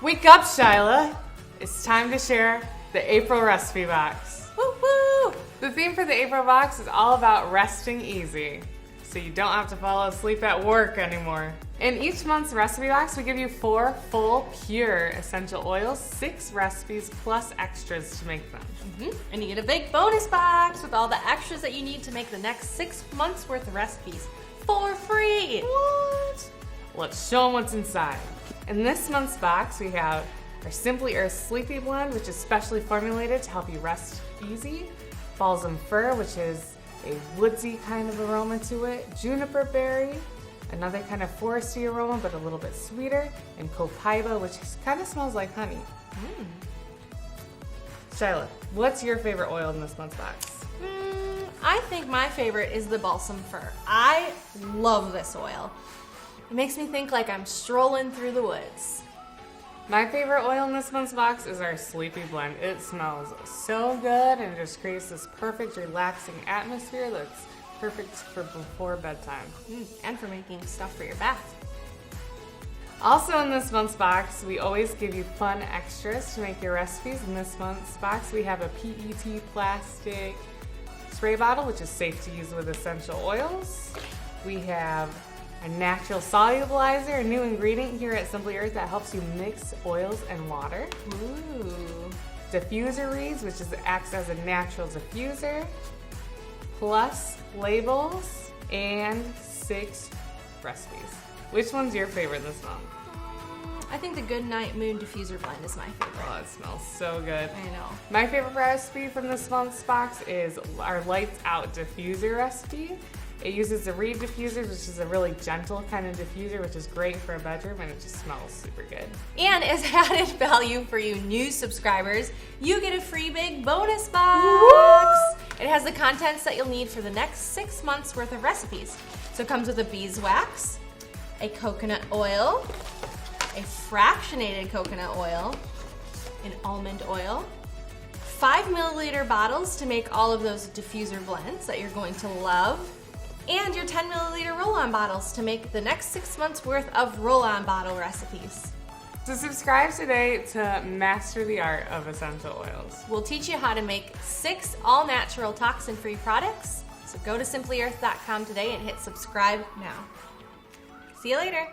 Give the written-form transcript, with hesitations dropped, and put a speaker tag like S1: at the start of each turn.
S1: Wake up, Shyla! It's time to share the April recipe box.
S2: Woo-woo!
S1: The theme for the April box is all about resting easy, so you don't have to fall asleep at work anymore. In each month's recipe box, we give you 4 full, pure essential oils, 6 recipes plus extras to make them.
S2: And you get a big bonus box with all the extras that you need to make the next 6 months worth of recipes for free.
S1: What? Let's show them what's inside. In this month's box, we have our Simply Earth Sleepy Blend, which is specially formulated to help you rest easy. Balsam Fir, which is a woodsy kind of aroma to it. Juniper Berry, another kind of foresty aroma, but a little bit sweeter. And Copaiba, which kind of smells like honey. Shyla, what's your favorite oil in this month's box?
S2: I think my favorite is the Balsam Fir. I love this oil. It makes me think like I'm strolling through the woods.
S1: My favorite oil in this month's box is our Sleepy Blend. It smells so good and it just creates this perfect, relaxing atmosphere that's perfect for before bedtime.
S2: And for making stuff for your bath.
S1: Also in this month's box, we always give you fun extras to make your recipes. In this month's box, we have a PET plastic spray bottle, which is safe to use with essential oils. We have a natural solubilizer, a new ingredient here at Simply Earth that helps you mix oils and water.
S2: Ooh.
S1: Diffuser reeds, which acts as a natural diffuser. Plus labels and 6 recipes. Which one's your favorite this month?
S2: I think the Good Night Moon Diffuser Blend is my favorite.
S1: Oh, it smells so good.
S2: I know.
S1: My favorite recipe from this month's box is our Lights Out diffuser recipe. It uses a reed diffuser, which is a really gentle kind of diffuser, which is great for a bedroom, and it just smells super good.
S2: And as added value for you new subscribers, you get a free big bonus box.
S1: Woo!
S2: It has the contents that you'll need for the next 6 months worth of recipes. So it comes with a beeswax, a coconut oil, a fractionated coconut oil, an almond oil, 5 milliliter bottles to make all of those diffuser blends that you're going to love, and your 10 milliliter roll-on bottles to make the next 6 months worth of roll-on bottle recipes.
S1: So subscribe today to master the art of essential oils.
S2: We'll teach you how to make 6 all-natural toxin-free products. So go to simplyearth.com today and hit subscribe now. See you later.